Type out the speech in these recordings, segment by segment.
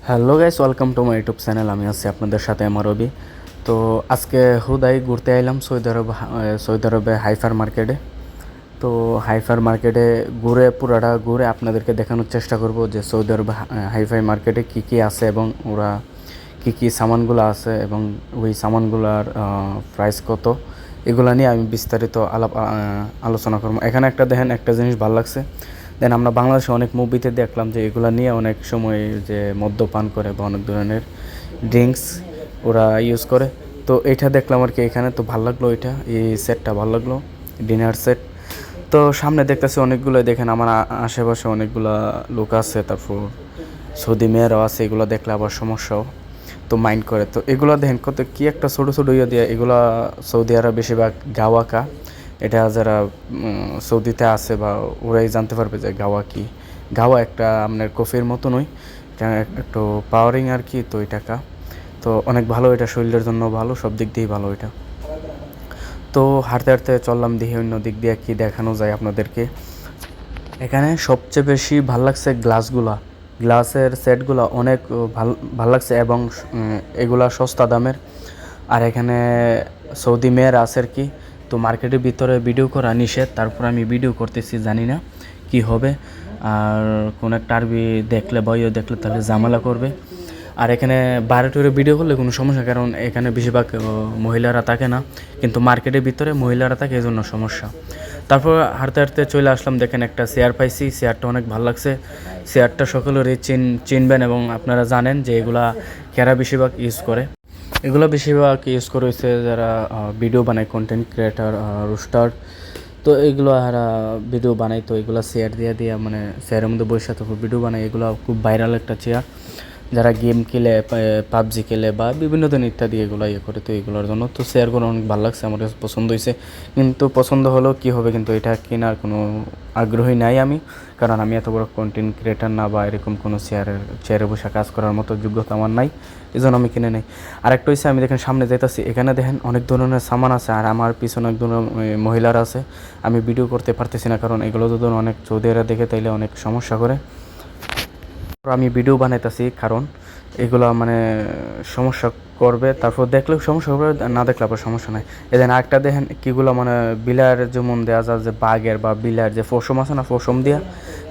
Hello guys, welcome to my YouTube channel. আমি আছি আপনাদের সাথে আমার রবি। তো আজকে হুদাই ঘুরতে আইলাম সৌদি আরবে হাইফার মার্কেটে। তো হাইফার মার্কেটে পুরাটা ঘুরে আপনাদেরকে দেখানোর চেষ্টা করব যে সৌদি আরব হাইফাই মার্কেটে কী কী আছে এবং ওরা কী কী সামানগুলো আছে এবং ওই সামানগুলোর প্রাইস কত, এগুলো নিয়ে আমি বিস্তারিত আলোচনা করবো। এখানে একটা জিনিস ভালো লাগছে। দেন আমরা বাংলাদেশে অনেক মুভিতে দেখলাম যে এগুলো নিয়ে অনেক সময় যে মদ্যপান করে বা অনেক ধরনের ড্রিঙ্কস ওরা ইউজ করে। তো এটা দেখলাম আর কি এখানে, তো ভালো লাগলো। এই সেটটা ভালো লাগলো, ডিনার সেট। তো সামনে দেখতেছি অনেকগুলো, দেখেন আমার আশেপাশে অনেকগুলা লোক আছে, তারপর সৌদি মেয়েরাও আছে। এগুলো দেখলে আবার সমস্যাও তো মাইন্ড করে। তো এগুলো দেখেন কত কি একটা ছোটো ছোটো ইয়ে দিয়ে, এগুলা সৌদি আরব বেশিরভাগ গাওয়াকা। এটা যারা সৌদিতে আছে বা ওরাই জানতে পারবে যে গাওয়া কি। গাওয়া একটা আপনার কফির মতো নয়, এটা একটু পাওয়ারিং আর কি। তো এই টাকা তো অনেক ভালো, এটা শরীরের জন্য ভালো, সব দিক দিয়েই ভালো এটা। তো হাঁটতে হাঁটতে চললাম, দেখি অন্য দিক দিয়ে কী দেখানো যায় আপনাদেরকে। এখানে সবচেয়ে বেশি ভাল লাগছে গ্লাসের সেটগুলো অনেক ভাল লাগছে এবং এগুলা সস্তা দামের। আর এখানে সৌদি মেয়ের আছে আর কি। তো মার্কেটের ভিতরে ভিডিও করা নিষেধ, তারপর আমি ভিডিও করতেছি, জানি না কি হবে। আর কোন একটা আরবি দেখলে বা ইয়ে দেখলে তাহলে ঝামেলা করবে। আর এখানে বাইরে টুরে ভিডিও করলে কোনো সমস্যা, কারণ এখানে বেশিরভাগ মহিলারা থাকে না, কিন্তু মার্কেটের ভিতরে মহিলারা থাকে, এই জন্য সমস্যা। তারপর হাঁটতে হাঁটতে চলে আসলাম, দেখেন একটা চেয়ার পাইছি। চেয়ারটা অনেক ভালো লাগছে। চেয়ারটা সকলেরই চিনবেন এবং আপনারা জানেন যে এগুলা কারা বেশিরভাগ ইউজ করে। এগুলো বেশিরভাগ ইউজ করে হচ্ছে যারা ভিডিও বানায়, কন্টেন্ট ক্রিয়েটার, রোস্টার। তো এগুলো যারা ভিডিও বানায়, তো এগুলো শেয়ার দিয়ে মানে শেয়ারের মধ্যে বসে তারপর ভিডিও বানায়। এগুলো খুব ভাইরাল একটা চেয়ার, যারা গেম খেলে, পাবজি খেলে বা বিভিন্ন ধরনের ইত্যাদি এগুলো ইয়ে করে। তো এগুলোর জন্য তো শেয়ারগুলো অনেক ভালো লাগছে, আমার কাছে পছন্দ হয়েছে। কিন্তু পছন্দ হলেও কী হবে, কিন্তু এটা কেনার কোনো আগ্রহী নাই আমি, কারণ আমি এত বড় কন্টেন্ট ক্রিয়েটার না, বা এরকম কোনো চেয়ারে বসে কাজ করার মতো যোগ্যতা আমার নাই, এই জন্য আমি কিনে নেই। আরেকটা হচ্ছে, আমি দেখেন সামনে যেতেছি, এখানে দেখেন অনেক ধরনের সামান আছে, আর আমার পিছনে অনেক ধরনের মহিলারা আছে। আমি ভিডিও করতে পারতেছি না, কারণ এগুলো যদি অনেক চৌধুরীরা দেখে তাইলে অনেক সমস্যা করে। আমি ভিডিও বানাইতেছি কারণ এগুলো মানে সমস্যা করবে, তারপর দেখলেও সমস্যা করবে, না দেখলে আবার সমস্যা নাই। এদিন আরেকটা দেখেন কিগুলো মানে বিলার যেমন দেওয়া যায়, যে বাঘের বা বিলার যে পশম আছে না, পশম দিয়া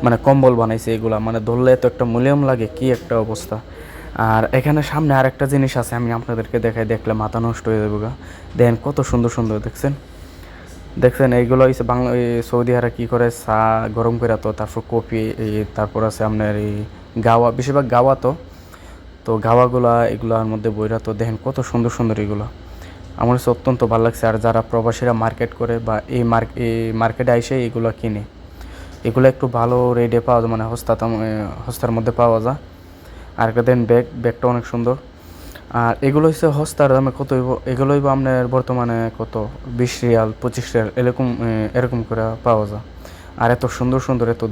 মানে কম্বল বানাইছে। এগুলা মানে ধরলে তো একটা মূল্যায়ন লাগে, কি একটা অবস্থা। আর এখানে সামনে আরেকটা জিনিস আছে, আমি আপনাদেরকে দেখলে মাথা নষ্ট হয়ে যাবে গা। দেখেন কত সুন্দর সুন্দর দেখছেন এইগুলো হচ্ছে বাংলা সৌদি আরব কী করে চা গরম করে, তো তারপর কফি, তারপর আছে আপনার এই গাওয়া, বেশিরভাগ গাওয়া। তো গাওয়াগুলা এগুলোর মধ্যে বইরা, তো দেখেন কত সুন্দর সুন্দর এগুলো, আমার কাছে অত্যন্ত ভালো লাগছে। আর যারা প্রবাসীরা মার্কেট করে বা এই মার্কেটে এসে এগুলো কিনে, এগুলো একটু ভালো রেটে পাওয়া যায়, মানে সস্তার মধ্যে পাওয়া যায়। আর একটা দেন ব্যাগটা অনেক সুন্দর। আর এগুলো হচ্ছে সস্তার দামে কত হইব, এগুলো হইব আপনার বর্তমানে কত 20 রিয়াল 25 রিয়াল এরকম এরকম করে পাওয়া যায়। আর এত সুন্দর সুন্দর এত